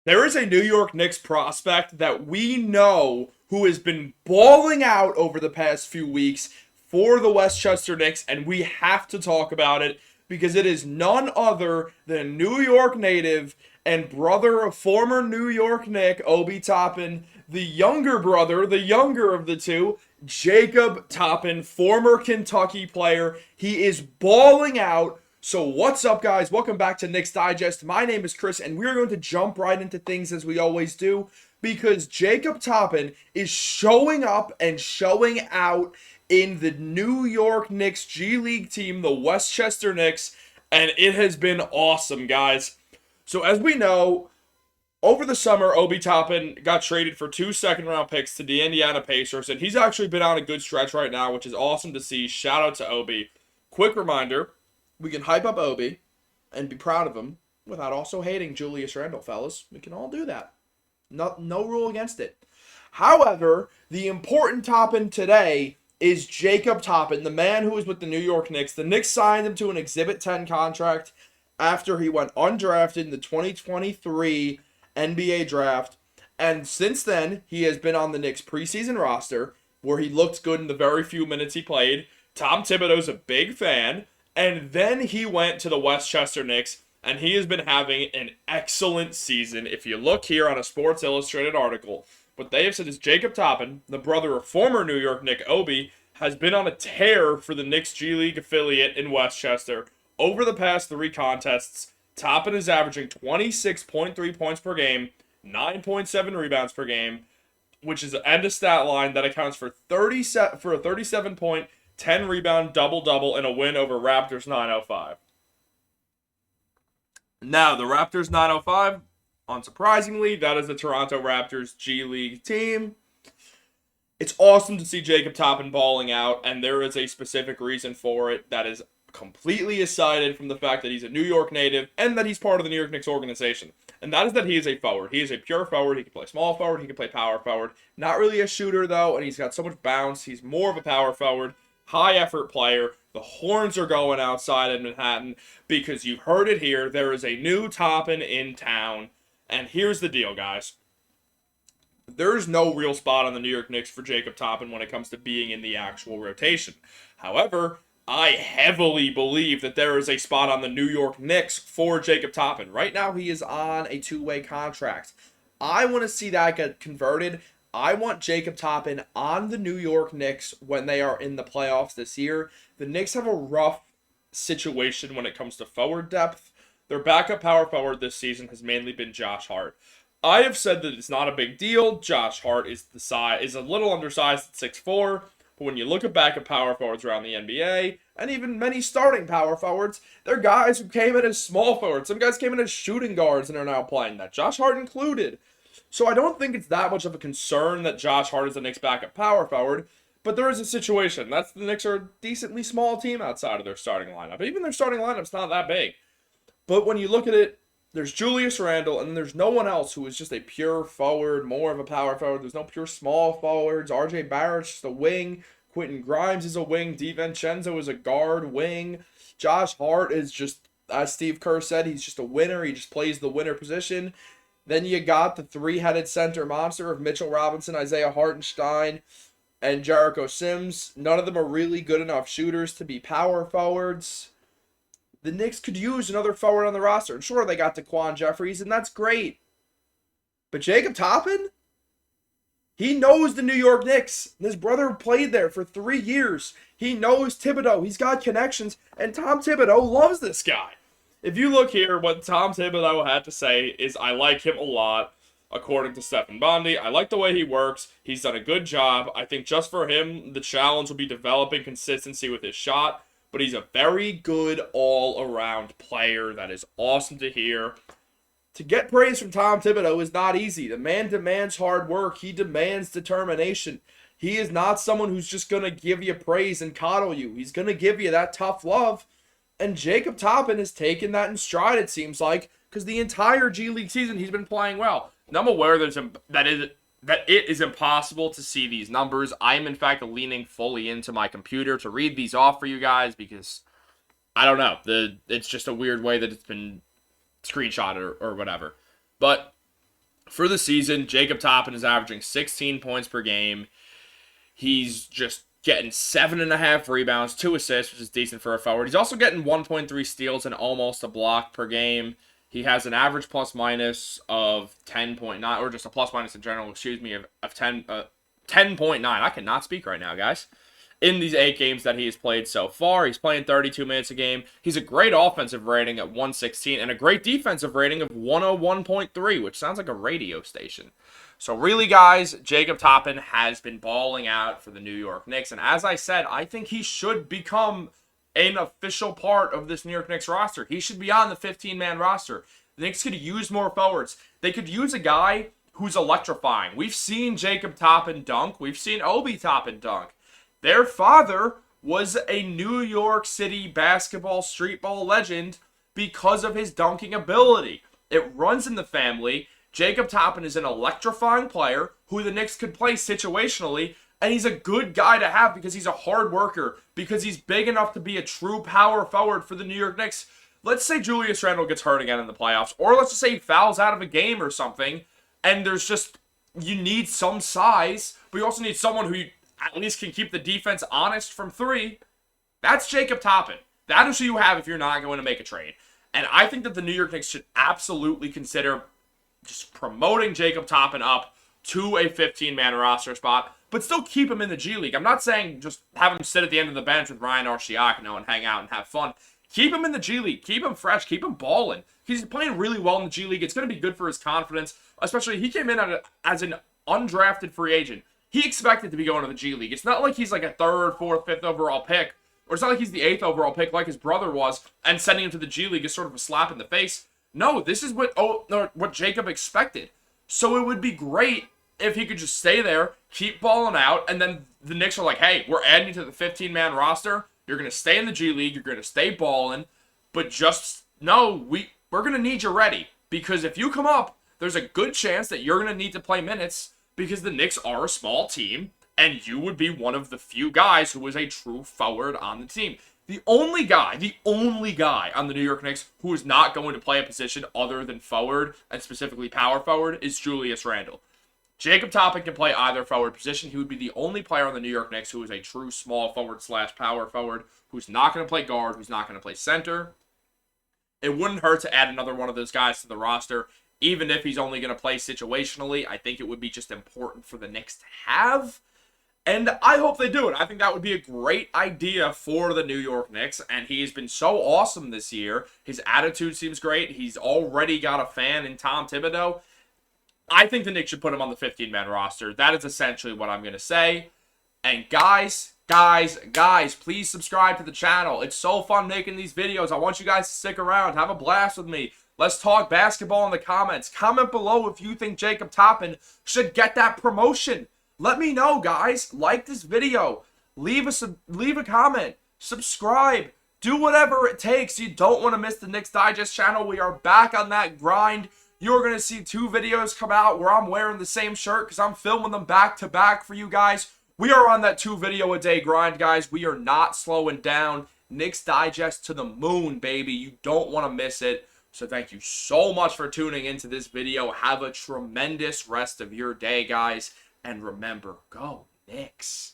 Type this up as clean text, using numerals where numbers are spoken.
There is a New York Knicks prospect that we know who has been balling out over the past few weeks for the Westchester Knicks, and we have to talk about it because it is none other than New York native and brother of former New York Knick Obi Toppin, the younger brother, the younger of the two, Jacob Toppin, former Kentucky player. He is balling out. So what's up, guys? Welcome back to Knicks Digest. My name is Chris, and we're going to jump right into things as we always do because Jacob Toppin is showing up and showing out in the New York Knicks G League team, the Westchester Knicks, and it has been awesome, guys. So as we know, over the summer, Obi Toppin got traded for 2 second-round picks to the Indiana Pacers, and he's actually been on a good stretch right now, which is awesome to see. Shout out to Obi. Quick reminder, we can hype up Obi and be proud of him without also hating Julius Randle, fellas. We can all do that. No rule against it. However, the important Toppin today is Jacob Toppin, the man who was with the New York Knicks. The Knicks signed him to an Exhibit 10 contract after he went undrafted in the 2023 NBA draft. And since then, he has been on the Knicks preseason roster, where he looked good in the very few minutes he played. Tom Thibodeau's a big fan. And then he went to the Westchester Knicks, and he has been having an excellent season. If you look here on a Sports Illustrated article, what they have said is Jacob Toppin, the brother of former New York Knick Obi, has been on a tear for the Knicks G League affiliate in Westchester. Over the past 3 contests, Toppin is averaging 26.3 points per game, 9.7 rebounds per game, which is and a stat line that accounts for a 37 point, 10 rebound double-double in a win over Raptors 905. Now, the Raptors 905, unsurprisingly, that is the Toronto Raptors G League team. It's awesome to see Jacob Toppin balling out, and there is a specific reason for it that is completely aside from the fact that he's a New York native and that he's part of the New York Knicks organization. And that is that he is a forward. He is a pure forward. He can play small forward. He can play power forward. Not really a shooter, though, and he's got so much bounce. He's more of a power forward. High effort player. The horns are going outside in Manhattan because you heard it here. There is a new Toppin in town. And here's the deal, guys. There's no real spot on the New York Knicks for Jacob Toppin when it comes to being in the actual rotation. However, I heavily believe that there is a spot on the New York Knicks for Jacob Toppin. Right now, he is on a 2-way contract. I want to see that get converted. I want Jacob Toppin on the New York Knicks when they are in the playoffs this year. The Knicks have a rough situation when it comes to forward depth. Their backup power forward this season has mainly been Josh Hart. I have said that it's not a big deal. Josh Hart is a little undersized at 6'4", but when you look at backup power forwards around the NBA, and even many starting power forwards, they're guys who came in as small forwards. Some guys came in as shooting guards and are now playing that. Josh Hart included. So I don't think it's that much of a concern that Josh Hart is the Knicks' backup power forward, but there is a situation. That's the Knicks are a decently small team outside of their starting lineup. Even their starting lineup's not that big. But when you look at it, there's Julius Randle, and there's no one else who is just a pure forward, more of a power forward. There's no pure small forwards. R.J. Barrett's just a wing. Quentin Grimes is a wing. DiVincenzo is a guard wing. Josh Hart is just, as Steve Kerr said, he's just a winner. He just plays the winner position. Then you got the 3-headed center monster of Mitchell Robinson, Isaiah Hartenstein, and Jericho Sims. None of them are really good enough shooters to be power forwards. The Knicks could use another forward on the roster. And sure, they got Daquan Jeffries, and that's great. But Jacob Toppin? He knows the New York Knicks. His brother played there for 3 years. He knows Thibodeau. He's got connections, and Tom Thibodeau loves this guy. If you look here, what Tom Thibodeau had to say is, I like him a lot, according to Stephen Bondi. I like the way he works. He's done a good job. I think just for him, the challenge will be developing consistency with his shot. But he's a very good all-around player. That is awesome to hear. To get praise from Tom Thibodeau is not easy. The man demands hard work. He demands determination. He is not someone who's just going to give you praise and coddle you. He's going to give you that tough love. And Jacob Toppin has taken that in stride, it seems like, because the entire G League season he's been playing well. Now, I'm aware that it is impossible to see these numbers. I am, in fact, leaning fully into my computer to read these off for you guys because, I don't know, it's just a weird way that it's been screenshotted or whatever. But For the season, Jacob Toppin is averaging 16 points per game. He's just getting 7.5 rebounds, 2 assists, which is decent for a forward. He's also getting 1.3 steals and almost a block per game. He has an average plus minus of 10.9, or just a plus minus in general, excuse me, of 10.9. I cannot speak right now, guys. In these 8 games that he has played so far, he's playing 32 minutes a game. He's a great offensive rating at 116 and a great defensive rating of 101.3, which sounds like a radio station. So really, guys, Jacob Toppin has been balling out for the New York Knicks. And as I said, I think he should become an official part of this New York Knicks roster. He should be on the 15-man roster. The Knicks could use more forwards. They could use a guy who's electrifying. We've seen Jacob Toppin dunk. We've seen Obi Toppin dunk. Their father was a New York City basketball street ball legend because of his dunking ability. It runs in the family. Jacob Toppin is an electrifying player who the Knicks could play situationally, and he's a good guy to have because he's a hard worker, because he's big enough to be a true power forward for the New York Knicks. Let's say Julius Randle gets hurt again in the playoffs, or let's just say he fouls out of a game or something, and you need some size, but you also need someone who at least can keep the defense honest from 3. That's Jacob Toppin. That is who you have if you're not going to make a trade. And I think that the New York Knicks should absolutely consider just promoting Jacob Toppin up to a 15-man roster spot, but still keep him in the G League. I'm not saying just have him sit at the end of the bench with Ryan Arcidiacono and hang out and have fun. Keep him in the G League. Keep him fresh. Keep him balling. He's playing really well in the G League. It's going to be good for his confidence, especially he came in as an undrafted free agent. He expected to be going to the G League. It's not like he's like a 3rd, 4th, 5th overall pick, or it's not like he's the 8th overall pick like his brother was, and sending him to the G League is sort of a slap in the face. No, this is what Jacob expected. So it would be great if he could just stay there, keep balling out, and then the Knicks are like, hey, we're adding you to the 15-man roster. You're going to stay in the G League. You're going to stay balling. But just know we're going to need you ready. Because if you come up, there's a good chance that you're going to need to play minutes because the Knicks are a small team, and you would be one of the few guys who is a true forward on the team. The only guy on the New York Knicks who is not going to play a position other than forward, and specifically power forward, is Julius Randle. Jacob Toppin can play either forward position. He would be the only player on the New York Knicks who is a true small forward / power forward, who's not going to play guard, who's not going to play center. It wouldn't hurt to add another one of those guys to the roster, even if he's only going to play situationally. I think it would be just important for the Knicks to have. And I hope they do it. I think that would be a great idea for the New York Knicks. And he's been so awesome this year. His attitude seems great. He's already got a fan in Tom Thibodeau. I think the Knicks should put him on the 15-man roster. That is essentially what I'm going to say. And guys, please subscribe to the channel. It's so fun making these videos. I want you guys to stick around. Have a blast with me. Let's talk basketball in the comments. Comment below if you think Jacob Toppin should get that promotion. Let me know, guys. Like this video. Leave a comment. Subscribe. Do whatever it takes. You don't want to miss the Knicks Digest channel. We are back on that grind. You're going to see 2 videos come out where I'm wearing the same shirt because I'm filming them back to back for you guys. We are on that 2 video a day grind, guys. We are not slowing down. Knicks Digest to the moon, baby. You don't want to miss it. So thank you so much for tuning into this video. Have a tremendous rest of your day, guys. And remember, go Knicks.